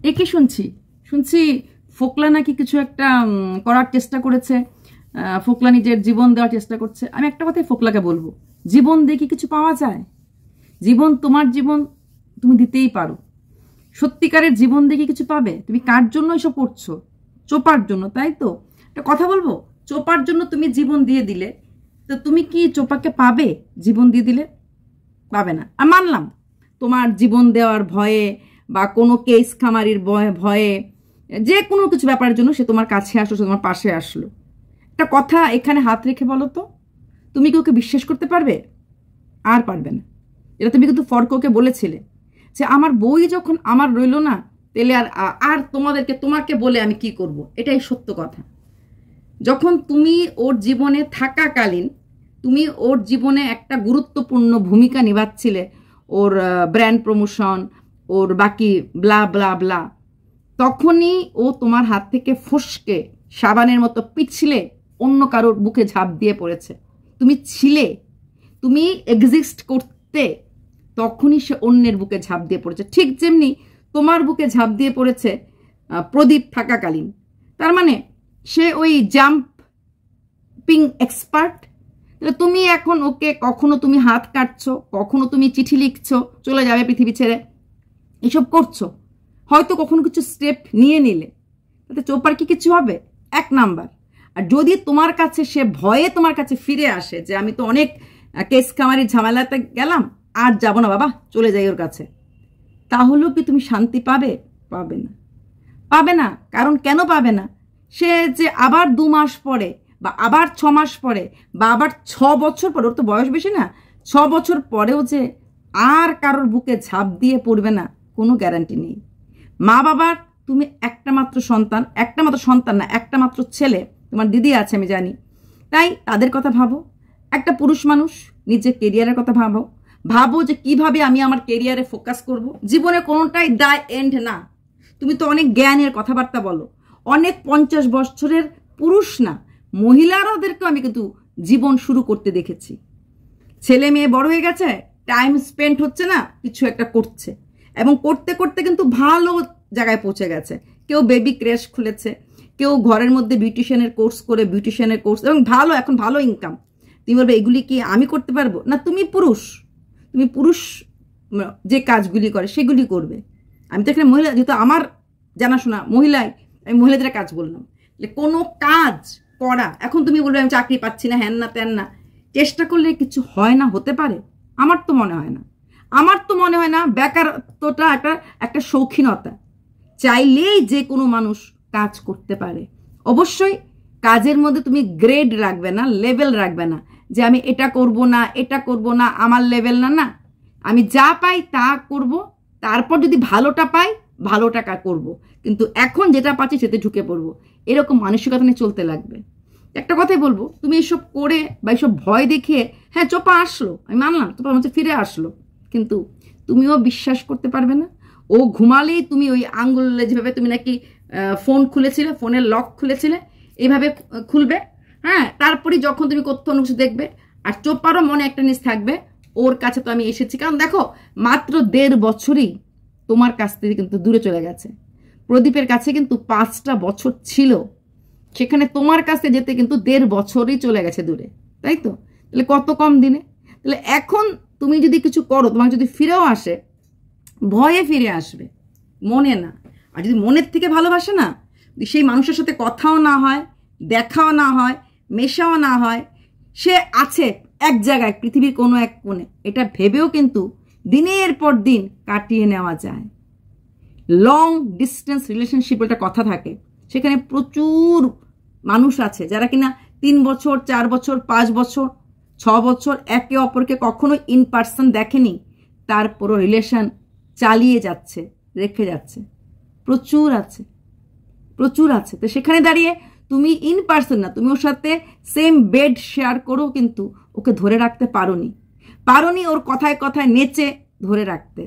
একে শুনছি শুনছি ফোকলা নাকি কিছু একটা করার চেষ্টা করেছে। ফোকলা নিজের জীবন দেওয়ার চেষ্টা করছে। আমি একটা কথাই ফোকলাকে বলবো, জীবন দিয়ে কি কিছু পাওয়া যায়? জীবন, তোমার জীবন তুমি দিতেই পারো। সত্যিকারের জীবন দিয়ে কি কিছু পাবে? তুমি কার জন্য এসব করছো? চোপার জন্য, তাই তো? একটা কথা বলবো, চোপার জন্য তুমি জীবন দিয়ে দিলে, তো তুমি কি চোপাকে পাবে? জীবন দিয়ে দিলে পাবে না। আর মানলাম তোমার জীবন দেওয়ার ভয়ে বা কোনো কেস খামারির ভয়ে যে কোনো কিছু ব্যাপারের জন্য সে তোমার কাছে আসলো, সে তোমার পাশে আসলো। একটা কথা এখানে হাত রেখে বলো তো, তুমি কি ওকে বিশ্বাস করতে পারবে? আর পারবে না। এটা তুমি কিন্তু ফর্ককে বলেছিলে যে আমার বই যখন আমার রইলো না, তাহলে আর তোমাকে বলে আমি কি করব? এটাই সত্য কথা। যখন তুমি ওর জীবনে থাকাকালীন তুমি ওর জীবনে একটা গুরুত্বপূর্ণ ভূমিকা নিভাচ্ছিলে, ওর ব্র্যান্ড প্রমোশন, ওর বাকি ব্লা ব্লা ব্লা, তখনই ও তোমার হাত থেকে ফসকে সাবানের মতো পিছলে অন্য কারোর বুকে ঝাঁপ দিয়ে পড়েছে। তুমি ছিলে, তুমি এক্সিস্ট করতে, তখনই সে অন্যের বুকে ঝাঁপ দিয়ে পড়েছে। ঠিক যেমনি তোমার বুকে ঝাঁপ দিয়ে পড়েছে প্রদীপ থাকাকালীন। তার মানে সে ওই জাম্পিং এক্সপার্ট। তুমি এখন ওকে কখনো তুমি হাত কাটছো, কখনো তুমি চিঠি লিখছো চলে যাবে পৃথিবী ছেড়ে, এসব করছো। হয়তো কখনো কিছু স্টেপ নিয়ে নিলে তাতে চোপার কি কিছু হবে? এক নাম্বার। আর যদি তোমার কাছে সে ভয়ে তোমার কাছে ফিরে আসে যে আমি তো অনেক কেস কামারির ঝামেলাতে গেলাম, আর যাবো না বাবা, চলে যাই ওর কাছে, তাহলেও কি তুমি শান্তি পাবে? পাবে না, পাবে না। কারণ কেন পাবে না? সে যে আবার 2 মাস পরে বা আবার 6 মাস পরে বা আবার 6 বছর পরে, ওর তো বয়স বেশি না, 6 বছর পরেও যে আর কারোর বুকে ঝাঁপ দিয়ে পড়বে না, কোনো গ্যারান্টি নেই। মা বাবার তুমি একটা মাত্র সন্তান না, একটা মাত্র ছেলে। তোমার দিদি আছে আমি জানি, তাই তাদের কথা ভাবো। একটা পুরুষ মানুষ নিজের কেরিয়ারের কথা ভাবো যে কিভাবে আমি আমার কেরিয়ারে ফোকাস করব। জীবনে কোনোটাই দায় এন্ড না। তুমি তো অনেক জ্ঞানের কথাবার্তা বলো, অনেক 50 বছরের পুরুষ না, মহিলারাদেরকে আমি কিন্তু জীবন শুরু করতে দেখেছি। ছেলে মেয়ে বড় হয়ে গেছে, টাইম স্পেন্ড হচ্ছে না, কিছু একটা করছে, এবং করতে করতে কিন্তু ভালো জায়গায় পৌঁছে গেছে। কেউ বেবি ক্রেশ খুলেছে, কেউ ঘরের মধ্যে বিউটিশিয়ানের কোর্স, এবং এখন ভালো ইনকাম। তুমি বলবে এগুলি কি আমি করতে পারবো না? তুমি পুরুষ যে কাজগুলি করে সেগুলি করবে। আমি তো এখানে মহিলা, যেহেতু আমার জানাশোনা মহিলাই, আমি মহিলাদের কাজ বললাম। কোনো কাজ করা, এখন তুমি বলবে আমি চাকরি পাচ্ছি না, হ্যান না ত্যান না, চেষ্টা করলে কিছু হয় না, হতে পারে? আমার তো মনে হয় না। বেকারত্বটা একটা শৌখিনতা। চাইলেই যে কোনো মানুষ কাজ করতে পারে। অবশ্যই কাজের মধ্যে তুমি গ্রেড রাখবে না, লেভেল রাখবে না, যে আমি এটা করব না, আমার লেভেল না, আমি যা পাই তা করব, তারপর যদি ভালোটা পাই ভালো টাকা করব, কিন্তু এখন যেটা পাচ্ছি সেতে ঢুকে পড়বো, এরকম মানসিকতা নিয়ে চলতে লাগবে। একটা কথাই বলবো, তুমি এসব করে বা এসব ভয় দেখিয়ে, হ্যাঁ চোপা আসলো, আমি মানলাম চোপা হচ্ছে ফিরে আসলো, কিন্তু তুমিও বিশ্বাস করতে পারবে না। ও ঘুমালেই তুমি ওই আঙ্গুলে যেভাবে তুমি নাকি ফোন খুলেছিলে, ফোনের লক খুলেছিলে, এইভাবে খুলবে। হ্যাঁ, তারপরে যখন তুমি কোথাও কিছু দেখবে, আর চোপারও মনে একটা জিনিস থাকবে, ওর কাছে তো আমি এসেছি। কারণ দেখো, মাত্র 1.5 বছরই তোমার কাছ থেকে কিন্তু দূরে চলে গেছে। প্রদীপের কাছে কিন্তু 5টা বছর ছিল, সেখানে তোমার কাছে যেতে কিন্তু 1.5 বছরই চলে গেছে দূরে, তাই তো? তাহলে কত কম দিনে। তাহলে এখন তুমি যদি কিছু করো, তোমার যদি ফিরেও আসে, ভয়ে ফিরে আসবে, মনে না। আর যদি মনের থেকে ভালোবাসে না, সেই মানুষের সাথে কথাও না হয়, দেখাও না হয়, মেশাও না হয়, সে আছে এক জায়গায় পৃথিবীর কোনো এক কোণে, এটা ভেবেও কিন্তু দিনের পর দিন কাটিয়ে নেওয়া যায়। লং ডিস্টেন্স রিলেশনশিপ একটা কথা থাকে, সেখানে প্রচুর মানুষ আছে যারা কিনা 3 বছর, 4 বছর, 5 বছর, 6 বছর একে অপরকে কখনো ইন পার্সন দেখেনি, তারপরও রিলেশন চালিয়ে যাচ্ছে, রেখে যাচ্ছে। প্রচুর আছে। তো সেখানে দাঁড়িয়ে তুমি ইন পার্সন না, তুমি ওর সাথে সেম বেড শেয়ার করেও কিন্তু ওকে ধরে রাখতে পারোনি, ওর কথায় কথায় নেচে ধরে রাখতে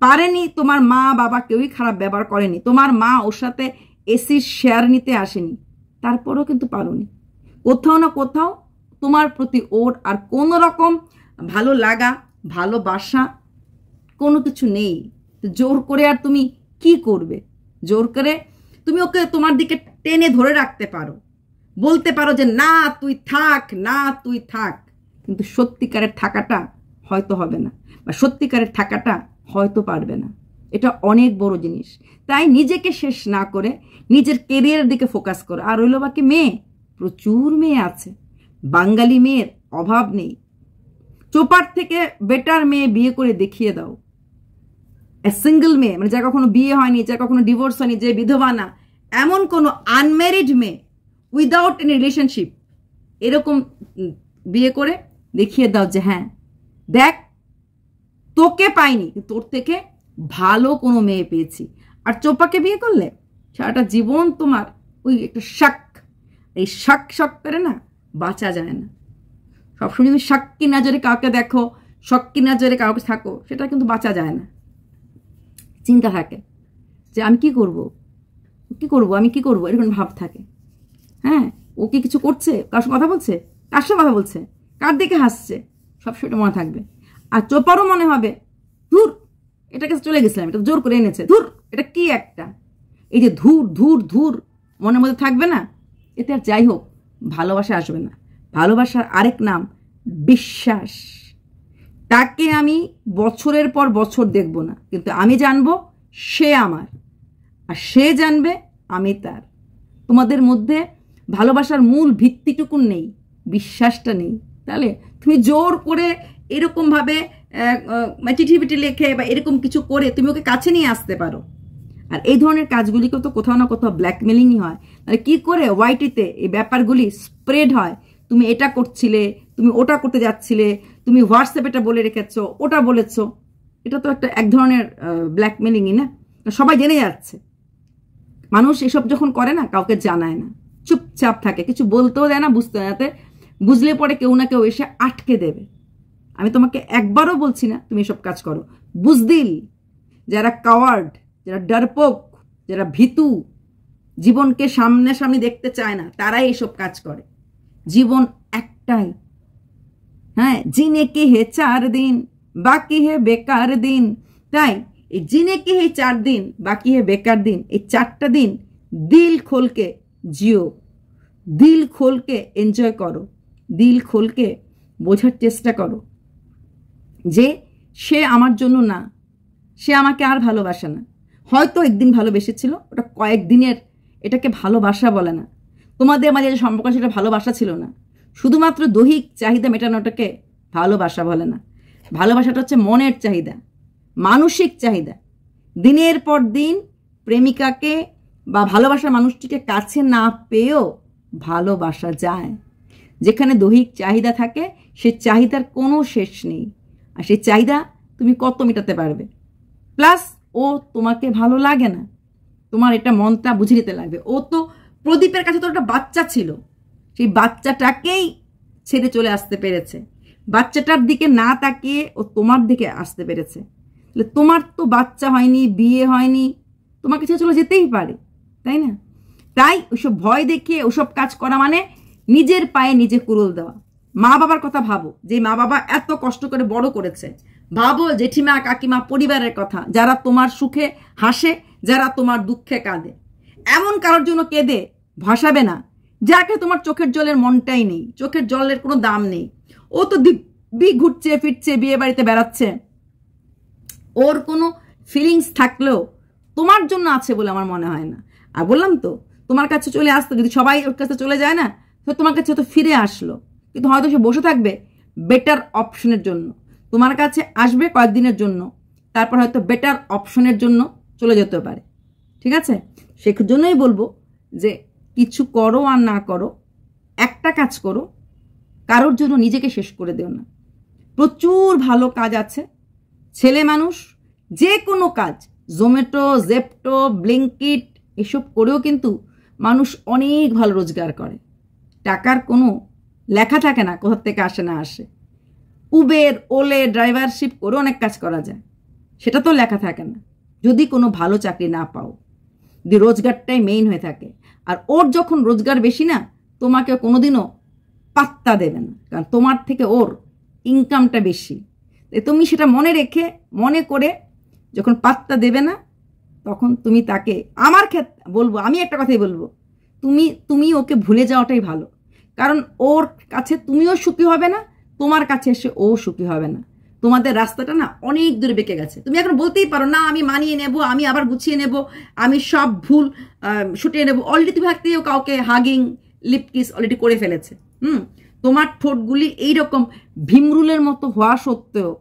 পারেনি। তোমার মা বাবা কেউই খারাপ ব্যবহার করেনি, তোমার মা ওর সাথে এসির শেয়ার নিতে আসেনি, তারপরেও কিন্তু পারোনি। কোথাও না কোথাও তোমার প্রতি ওর আর কোনো রকম ভালো লাগা, ভালোবাসা কোনো কিছু নেই। জোর করে আর তুমি কি করবে? জোর করে তুমি ওকে তোমার দিকে টেনে ধরে রাখতে পারো, বলতে পারো যে না তুই থাক, না তুই থাক, কিন্তু সত্যিকারের থাকাটা হয়তো হবে না, বা সত্যিকারের থাকাটা হয়তো পারবে না। এটা অনেক বড় জিনিস। তাই নিজেকে শেষ না করে নিজের কেরিয়ারের দিকে ফোকাস করো। আর রইল বাকি মেয়ে, প্রচুর মেয়ে আছে, বাঙালি মেয়ের অভাব নেই। চোপার থেকে বেটার মেয়ে বিয়ে করে দেখিয়ে দাও। সিঙ্গেল মেয়ে, মানে যার কখনো বিয়ে হয়নি, যার কখনো ডিভোর্স হয়নি, যে বিধবা না, এমন কোনো আনম্যারিড মেয়ে উইদাউট এনি রিলেশনশিপ, এরকম বিয়ে করে দেখিয়ে দাও যে হ্যাঁ দেখ, তোকে পাইনি, তোর থেকে ভালো কোনো মেয়ে পেয়েছি। আর চোপাকে বিয়ে করলে সারাটা জীবন তোমার ওই একটা শাক, এই শাক শাক করে না বাঁচা যায় না। সবসময় যদি সাক্ষী নজরে কাউকে দেখো, সক্ষী নজরে কাউকে থাকো, সেটা কিন্তু বাঁচা যায় না। চিন্তা থাকে যে আমি কি করব, আমি কি করব, এরকম ভাব থাকে। হ্যাঁ, ও কি কিছু করছে, কার সঙ্গে কথা বলছে, কার সঙ্গে কথা বলছে, কার দিকে হাসছে, সবসময় এটা মনে থাকবে। আর চোপারও মনে হবে ধুর, এটাকে চলে গেছিলাম, এটা জোর করে এনেছে, ধুর এটা কি একটা, এই যে ধুর ধুর ধুর মনের মধ্যে থাকবে না, এতে আর যাই হোক ভালোবাসা আসবে না। ভালোবাসার আরেক নাম বিশ্বাস। তাকে আমি বছরের পর বছর দেখব না, কিন্তু আমি জানবো সে আমার, আর সে জানবে আমি তার। তোমাদের মধ্যে ভালোবাসার মূল ভিত্তিটুকুন নেই, বিশ্বাসটা নেই। তাহলে তুমি জোর করে এরকমভাবে চিঠি পিঠি লেখে বা এরকম কিছু করে তুমি ওকে কাছে নিয়ে আসতে পারো। আর এই ধরনের কাজগুলিকেও তো কোথাও না কোথাও ব্ল্যাকমেলিংই হয়। তাহলে কি করে ওয়াইটিতে এই ব্যাপারগুলি স্প্রেড হয়, তুমি এটা করছিলে, তুমি ওটা করতে যাচ্ছিলে, তুমি হোয়াটসঅ্যাপে এটা বলে রেখেছো, ওটা বলেছো, এটা তো একটা এক ধরনের ব্ল্যাকমেলিংই না, সবাই জেনে যাচ্ছে। মানুষ এসব যখন করে না, কাউকে জানায় না, চুপচাপ থাকে, কিছু বলতেও দেয় না, বুঝতে না, বুঝলে পরে কেউ না কেউ এসে আটকে দেবে। আমি তোমাকে একবারও বলছি না তুমি এসব কাজ করো। বুঝদিল, যারা কাওয়ার্ড, যারা ডরপোক, যারা ভীতু, জীবনকে সামনাসামনি দেখতে চায় না, তারাই এসব কাজ করে। জীবন একটাই, হ্যাঁ, জিনে কে হে 4 দিন বাকি হে বেকার দিন। তাই এই জিনে কে হে 4 দিন বাকি হে বেকার দিন, এই 4টা দিন দিল খোলকে জিও, দিল খোলকে এনজয় করো, দিল খোলকে বোঝার চেষ্টা করো যে সে আমার জন্য না, সে আমাকে আর ভালোবাসে না। হয়তো একদিন ভালোবেসেছিল, ওটা কয়েকদিনের, এটাকে ভালোবাসা বলে না। তোমাদের মাঝে যে সম্পর্ক সেটা ভালোবাসা ছিল না, শুধুমাত্র দৈহিক চাহিদা মেটানোটাকে ভালোবাসা বলে না। ভালোবাসাটা হচ্ছে মনের চাহিদা, মানসিক চাহিদা। দিনের পর দিন প্রেমিকাকে বা ভালোবাসার মানুষটিকে কাছে না পেয়েও ভালোবাসা যায়। যেখানে দৈহিক চাহিদা থাকে, সে চাহিদার কোনো শেষ নেই, আর সেই চাহিদা তুমি কত মেটাতে পারবে। প্লাস ও তোমাকে ভালো লাগে না, তোমার এটা মনটা বুঝে নিতে লাগবে। ও তো প্রদীপের কাছে তো একটা বাচ্চা ছিল, সেই বাচ্চাটাকেই ছেড়ে চলে আসতে পেরেছে, বাচ্চাটার দিকে না তাকিয়ে ও তোমার দিকে আসতে পেরেছে। তাহলে তোমার তো বাচ্চা হয়নি, বিয়ে হয়নি, তোমাকে ছেড়ে চলে যেতেই পারে, তাই না? তাই ওইসব ভয় দেখিয়ে ওসব কাজ করা মানে নিজের পায়ে নিজে কুড়ুল দেওয়া। মা বাবার কথা ভাবো, যে মা বাবা এত কষ্ট করে বড় করেছে। ভাবো জেঠিমা, কাকিমা, পরিবারের কথা, যারা তোমার সুখে হাসে, যারা তোমার দুঃখে কাঁদে। এমন কারোর জন্য কেঁদে ভাসাবে না যাকে তোমার চোখের জলের মনটাই নেই, চোখের জলের কোনো দাম নেই। ও তো দিব্যি ঘুরছে ফিরছে, বিয়ে বাড়িতে বেড়াচ্ছে, ওর কোনো ফিলিংস থাকলেও তোমার জন্য আছে বলে আমার মনে হয় না। আর বললাম তো, তোমার কাছে চলে আসতো, যদি সবাই ওর কাছে চলে যায় না, তো তোমার কাছে তো ফিরে আসলো, কিন্তু হয়তো সে বসে থাকবে বেটার অপশনের জন্য। তোমার কাছে আসবে কয়েকদিনের জন্য, তারপর হয়তো বেটার অপশনের জন্য চলে যেতে পারে। ঠিক আছে? সেজন্যই বলবো যে কিছু করো আর না করো, একটা কাজ করো, কারোর জন্য নিজেকে শেষ করে দিও না। প্রচুর ভালো কাজ আছে, ছেলে মানুষ যে কোনো কাজ, জোম্যাটো, জেপ্টো, ব্লিঙ্কিট, এসব করেও কিন্তু মানুষ অনেক ভালো রোজগার করে। টাকার কোনো লেখা থাকে না কোথা থেকে আসে না আসে। উবের, ওলে, ড্রাইভারশিপ করে অনেক কাজ করা যায়, সেটা তো লেখা থাকে না, যদি কোনো ভালো চাকরি না পাও, যদি রোজগারটাই মেইন হয়ে থাকে। আর ওর যখন রোজগার বেশি না, তোমাকে কোনোদিনও পাত্তা দেবে না, কারণ তোমার থেকে ওর ইনকামটা বেশি। তুমি সেটা মনে রেখে, মনে করে যখন পাত্তা দেবে না, তখন তুমি তাকে, আমার ক্ষেত্রে বলবো, আমি একটা কথাই বলবো, তুমি ওকে ভুলে যাওয়াটাই ভালো। কারণ ওর কাছে তুমিও সুখী হবে না, তোমার কাছে এসে ও সুখী হবে না। তোমাদের রাস্তাটা না অনেক দূরে বেঁকে গেছে। তুমি এখন বলতেই পারো না আমি মানিয়ে নেব, আমি আবার গুছিয়ে নেব, আমি সব ভুল শুটিয়ে নেব। অলরেডি তুমি থাকতেও কাউকে হাগিং লিপ কিস অলরেডি করে ফেলেছে। তোমার ঠোঁটগুলি এইরকম ভীমরুলের মতো হওয়া সত্ত্বেও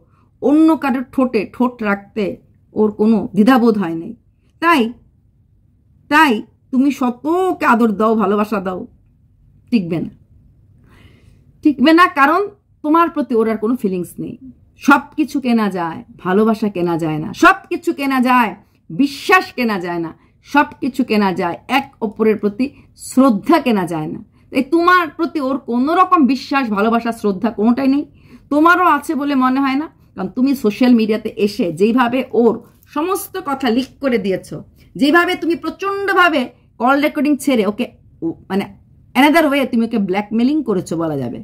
অন্য কারোর ঠোঁটে ঠোঁট রাখতে ওর কোনো দ্বিধাবোধ হয় নাই। তাই তুমি শতকে আদর দাও, ভালোবাসা দাও, টিকবে না। কারণ তোমার প্রতি ওর আর কোনো ফিলিংস নেই। সব কিছু কেনা যায়, ভালোবাসা কেনা যায় না। সব কিছু কেনা যায়, বিশ্বাস কেনা যায় না। সব কিছু কেনা যায়, এক অপরের প্রতি শ্রদ্ধা কেনা যায় না। তাই তোমার প্রতি ওর কোনো রকম বিশ্বাস, ভালোবাসা, শ্রদ্ধা কোনোটাই নেই। তোমারও আছে বলে মনে হয় না। কারণ তুমি সোশ্যাল মিডিয়াতে এসে যেইভাবে ওর সমস্ত কথা লিক করে দিয়েছ, যেভাবে তুমি প্রচণ্ডভাবে কল রেকর্ডিং ছেড়ে ওকে মানে অ্যানাদার ওয়ে তুমি ওকে ব্ল্যাকমেলিং করেছো বলা যাবে।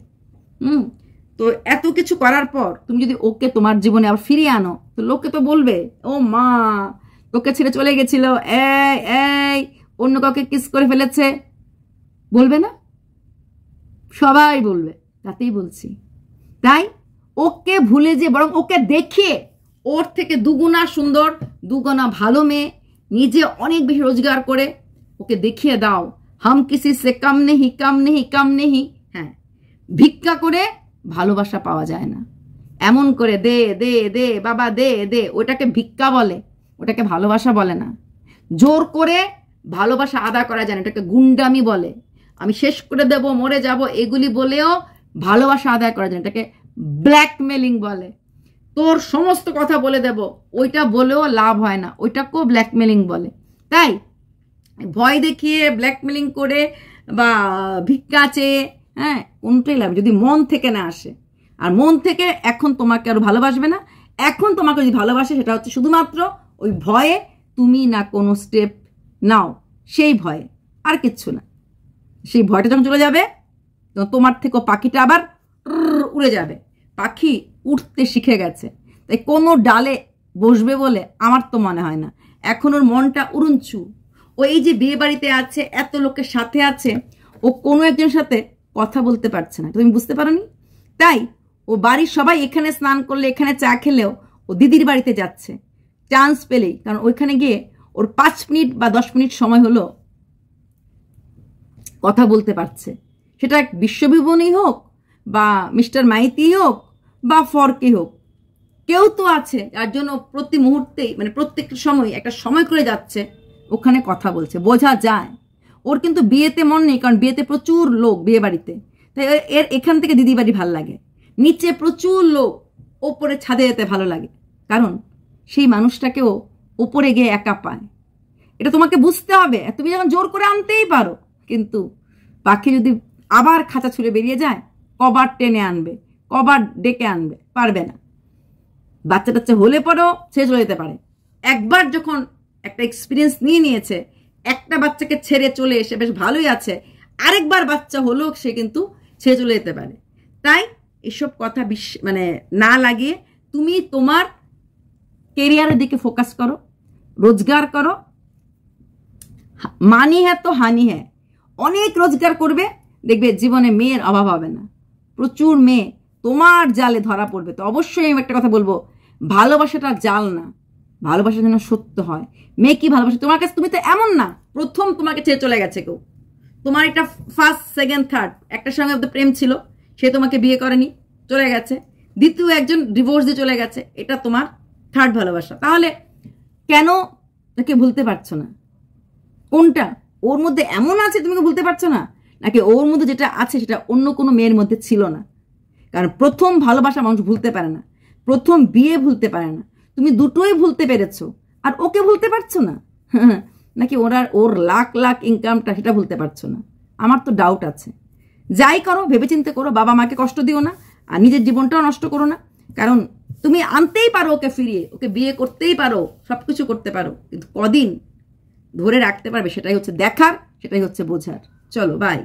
তো এত কিছু করার পর তুমি যদি ওকে তোমার জীবনে আবার ফিরিয়ে আনো, তো লোকে তো বলবে ও মা তোকে ছেড়ে চলে গেছিল, এই অন্য কাউকে কিস করে ফেলেছে, বলবে না? সবাই বলবে, তাতেই বলছি। তাই ওকে ভুলে যে বরং ওকে দেখিয়ে ওর থেকে দুগুণা সুন্দর, দুগুণা ভালো মেয়ে, নিজে অনেক বেশি রোজগার করে ওকে দেখিয়ে দাও হাম কিসি সে কম নেহি, কম নেহি, কম নেহি। হ্যাঁ, ভিক্ষা করে ভালোবাসা পাওয়া যায় না। এমন করে দে দে দে বাবা দে দে, ওটাকে ভিক্ষা বলে, ওটাকে ভালোবাসা বলে না। জোর করে ভালোবাসা আদায় করা যায় না, এটাকে গুন্ডামি বলে। আমি শেষ করে দেব, মরে যাব, এগুলি বলেও ভালোবাসা আদায় করা যায় না, এটাকে ব্ল্যাকমেলিং বলে। তোর সমস্ত কথা বলে দেব, ওইটা বলেও লাভ হয় না, ওইটাকেও ব্ল্যাকমেলিং বলে। তাই ভয় দেখিয়ে ব্ল্যাকমেলিং করে বা ভিক্ষা চেয়ে, হ্যাঁ, কোনটাই লাভ যদি মন থেকে না আসে। আর মন থেকে এখন তোমাকে আরো ভালোবাসবে না। এখন তোমাকে যদি ভালোবাসে সেটা হচ্ছে শুধুমাত্র ওই ভয়ে তুমি না কোনো স্টেপ নাও, সেই ভয়ে, আর কিচ্ছু না। সেই ভয়টা যখন চলে যাবে তখন তোমার থেকেও পাখিটা আবার উড়ে যাবে। পাখি উঠতে শিখে গেছে, তাই কোনো ডালে বসবে বলে আমার তো মনে হয় না। এখন ওর মনটা উড়ুঞ্চু। ও এই যে বিয়ে বাড়িতে আছে, এত লোকের সাথে আছে, ও কোনো একজনের সাথে কথা বলতে পারছে না, তুমি বুঝতে পারোনি? তাই ও বাড়ির সবাই এখানে স্নান করলে, এখানে চা খেলেও ও দিদির বাড়িতে যাচ্ছে চান্স পেলেই। কারণ ওইখানে গিয়ে ওর 5 মিনিট বা 10 মিনিট সময় হলো কথা বলতে পারছে। সেটা বিশ্ববিভূষণই হোক বা মিস্টার মাইতি হোক বা ফরকে হোক, কেউ তো আছে যার জন্য প্রতি মুহূর্তেই মানে প্রত্যেকটা সময় একটা সময় করে যাচ্ছে, ওখানে কথা বলছে, বোঝা যায়। ওর কিন্তু বিয়েতে মন নেই, কারণ বিয়েতে প্রচুর লোক, বিয়ে বাড়িতে। তাই এর এখান থেকে দিদি বাড়ি ভালো লাগে, নিচে প্রচুর লোক, ওপরে ছাদে যেতে ভালো লাগে। কারণ সেই মানুষটাকেও ওপরে গিয়ে একা পায়। এটা তোমাকে বুঝতে হবে। তুমি যখন জোর করে আনতেই পারো, কিন্তু পাখি যদি আবার খাঁচা ছুঁড়ে বেরিয়ে যায়, কবার টেনে আনবে, কবার ডেকে আনবে, পারবে না। বাচ্চা টাচ্চা হলে পরেও ছেড়ে চলে যেতে পারে। একবার যখন একটা এক্সপিরিয়েন্স নিয়ে নিয়েছে, একটা বাচ্চাকে ছেড়ে চলে এসে বেশ ভালোই আছে, আরেকবার বাচ্চা হলেও সে কিন্তু ছেড়ে চলে যেতে পারে। তাই এসব কথা মানে না লাগিয়ে তুমি তোমার কেরিয়ারের দিকে ফোকাস করো, রোজগার করো। মানি হ্যাঁ তো হানি হ্যাঁ, অনেক রোজগার করবে, দেখবে জীবনে মেয়ের অভাব হবে না। প্রচুর মেয়ে তোমার জালে ধরা পড়বে। তো অবশ্যই আমি একটা কথা বলবো, ভালোবাসাটা জাল না, ভালোবাসা যেন সত্য হয়। মেয়ে কি ভালোবাসে তোমার কাছে? তুমি তো এমন না প্রথম তোমাকে ছেড়ে চলে গেছে কেউ, তোমার একটা ফার্স্ট সেকেন্ড থার্ড একটার সঙ্গে প্রেম ছিল, সে তোমাকে বিয়ে করেনি, চলে গেছে। দ্বিতীয় একজন ডিভোর্স দিয়ে চলে গেছে, এটা তোমার থার্ড ভালোবাসা। তাহলে কেন তাকে ভুলতে পারছো না? কোনটা ওর মধ্যে এমন আছে তুমি ভুলতে পারছো না, নাকি ওর মধ্যে যেটা আছে সেটা অন্য কোনো মেয়ের মধ্যে ছিল না? কারণ প্রথম ভালোবাসা মানুষ ভুলতে পারে না, প্রথম বিয়ে ভুলতে পারে না। তুমি দুটোই ভুলতে পেরেছো, আর ওকে ভুলতে পারছো না? নাকি ওর লাখ লাখ ইনকামটা সেটা ভুলতে পারছো না? আমার তো ডাউট আছে। যাই করো ভেবেচিন্তে করো, বাবা মাকে কষ্ট দিও না, আর নিজের জীবনটাও নষ্ট করো না। কারণ তুমি আনতেই পারো ওকে ফিরিয়ে, ওকে বিয়ে করতেই পারো, সবকিছু করতে পারো, কিন্তু কদিন ধরে রাখতে পারবে সেটাই হচ্ছে দেখার, সেটাই হচ্ছে বোঝার। চলো বাই।